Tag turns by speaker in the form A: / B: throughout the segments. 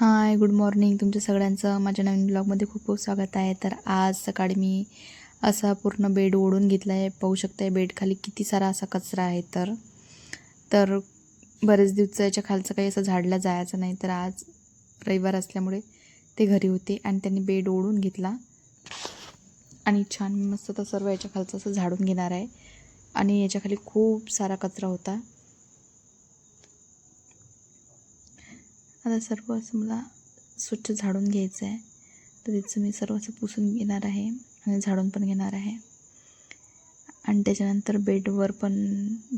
A: हाय, good morning. तुमच्या सगळ्यांचं माझ्या नवीन ब्लॉगमध्ये खूप खूप स्वागत आहे. तर आज सकाळी मी असा पूर्ण बेड ओढून घेतला आहे. पाहू शकता बेडखाली किती सारा असा कचरा आहे. तर बरेच दिवस याच्या खालचं काही असं झाडला जायचं नाही. तर आज रविवार असल्यामुळे ते घरी होते आणि त्यांनी बेड ओढून घेतला आणि छान मस्त तर सर्व याच्या खालचं असं झाडून घेणार आहे. आणि याच्याखाली खूप सारा कचरा होता. आता सर्व असं मला स्वच्छ झाडून घ्यायचं आहे. तर त्याचं मी सर्व असं पुसून घेणार आहे आणि झाडून पण घेणार आहे. आणि त्याच्यानंतर बेडवर पण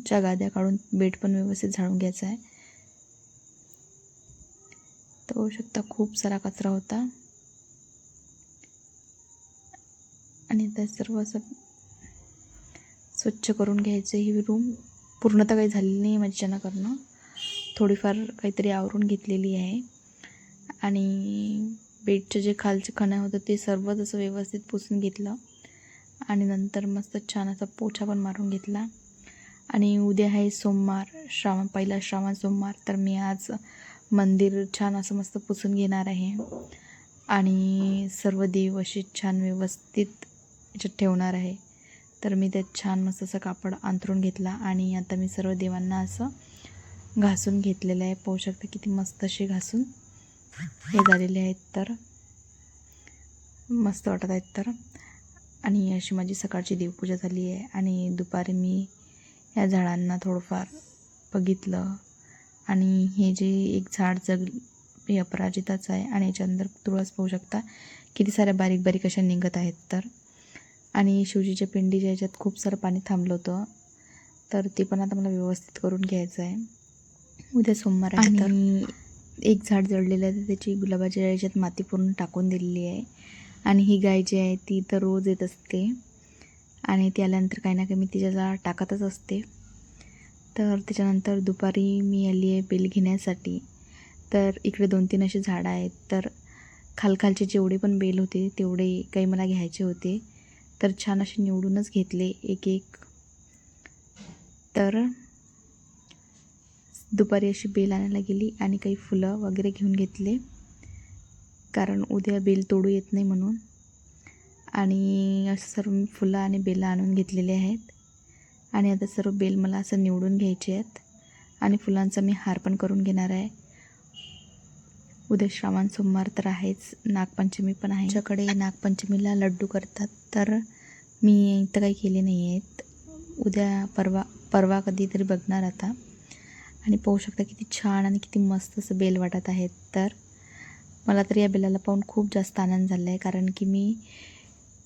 A: च्या गाद्या काढून बेड पण व्यवस्थित झाडून घ्यायचा आहे. तर होऊ शकता खूप सारा कचरा होता आणि त्या सर्व असं स्वच्छ करून घ्यायचं. ही रूम पूर्णतः काही झालेली नाही मज्जाना करणं, थोडीफार काहीतरी आवरून घेतलेली आहे. आणि बेडचं जे खालचं खणं होतं ते सर्वच असं व्यवस्थित पुसून घेतलं आणि नंतर मस्त छान असा पोछा पण मारून घेतला. आणि उद्या आहे सोमवार, पहिला श्रावण सोमवार. तर मी आज मंदिर छान असं मस्त पुसून घेणार आहे आणि सर्व देव असे छान व्यवस्थित याच्यात ठेवणार आहे. तर मी त्यात छान मस्त असं कापड अंथरून घेतला आणि आता मी सर्व देवांना असं घासून घेतलेलं आहे. पाहू शकता किती मस्त असे घासून हे झालेले आहेत. तर मस्त वाटत आहेत. तर आणि अशी माझी सकाळची देवपूजा झाली आहे. आणि दुपारी मी या झाडांना थोडंफार बघितलं आणि हे जे एक झाड हे अपराजिताचं आहे आणि याच्या अंदर तुळस पाहू शकता किती साऱ्या बारीक बारीक अशा निघत आहेत. तर आणि शिवजीच्या पिंडीच्या याच्यात खूप सारं पाणी थांबलं होतं. तर ते पण आता मला व्यवस्थित करून घ्यायचं आहे. उद्या सोमवार आहे. आणि एक झाड जळलेलं आहे तर त्याची गुलाबाच्या याच्यात माती पूर्ण टाकून दिलेली आहे. आणि ही गाय जी आहे ती तर रोज येत असते आणि ती आल्यानंतर काही ना काही मी तिच्याला टाकतच असते. तर त्याच्यानंतर दुपारी मी आली आहे बेल घेण्यासाठी. तर इकडे 2-3 अशी झाडं आहेत. तर खालचे जेवढे पण बेल होते तेवढे काही मला घ्यायचे होते. तर छान असे निवडूनच घेतले एक एक. तर दुपारी अशी बेल आणायला गेली आणि काही फुलं वगैरे घेऊन घेतले, कारण उद्या बेल तोडू येत नाही म्हणून. आणि असं सर्व मी फुलं आणि बेलं आणून घेतलेले आहेत. आणि आता सर्व बेल मला असं निवडून घ्यायचे आहेत आणि फुलांचा मी हार पण करून घेणार आहे. उद्या श्रावण सोमवार तर आहेच, नागपंचमी पण आहे. आमच्याकडे नागपंचमीला लड्डू करतात. तर मी इथं काही केले नाही आहेत. उद्या परवा कधीतरी बघणार आता. आणि पाहू शकता किती छान आणि किती मस्त असं बेल वाटत आहेत. तर मला तर या बेलाला पाहून खूप जास्त आनंद झाला आहे, कारण की मी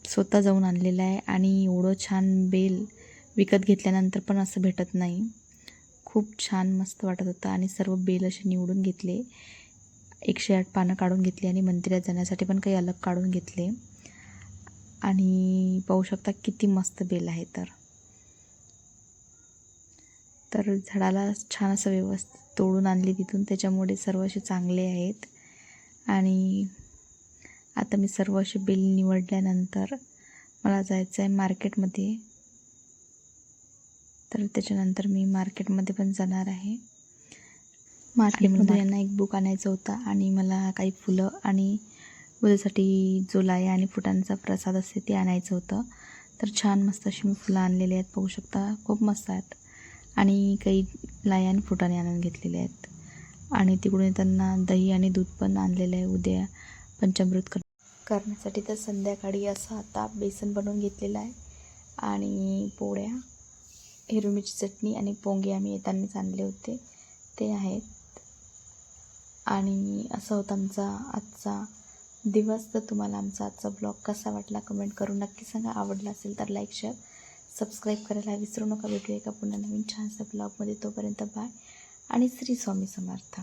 A: स्वतः जाऊन आणलेलं आहे आणि एवढं छान बेल विकत घेतल्यानंतर पण असं भेटत नाही. खूप छान मस्त वाटत होतं. आणि सर्व बेल असे निवडून घेतले, 108 पानं काढून घेतली आणि मंदिरात जाण्यासाठी पण काही अलग काढून घेतले. आणि पाहू शकता किती मस्त बेल आहे. तर झाडाला छान असं व्यवस्थित तोडून आणली तिथून, त्याच्यामुळे सर्व असे चांगले आहेत. आणि आता मी सर्व असे बेल निवडल्यानंतर मला जायचं आहे मार्केटमध्ये. तर त्याच्यानंतर मी मार्केटमध्ये पण जाणार आहे. मार्केटमधून यांना एक बुक आणायचं होतं आणि मला काही फुलं आणि उद्यासाठी जो लाया आणि फुटांचा प्रसाद असते ते आणायचं होतं. तर छान मस्त अशी मी फुलं आणलेली आहेत, पाहू शकता खूप मस्त आहेत. आणि काही लाया आणि फुटाने आणून घेतलेले आहेत. आणि तिकडून येताना दही आणि दूध पण आणलेलं आहे उद्या पंचामृत करण्यासाठी. तर संध्याकाळी असं आता बेसन बनवून घेतलेलं आहे आणि पोळ्या, हिरवी मिरची चटणी आणि पोंगे आम्ही येतानाच आणले होते ते आहेत. आणि असा होता आमचा आजचा दिवस. तर तुम्हाला आमचा आजचा ब्लॉग कसा वाटला कमेंट करून नक्की सांगा. आवडला असेल तर लाईक, शेअर, सबस्क्राईब करायला विसरू नका. भेटूया एका पुन्हा नवीन छानसा ब्लॉगमध्ये. तोपर्यंत बाय आणि श्री स्वामी समर्थ.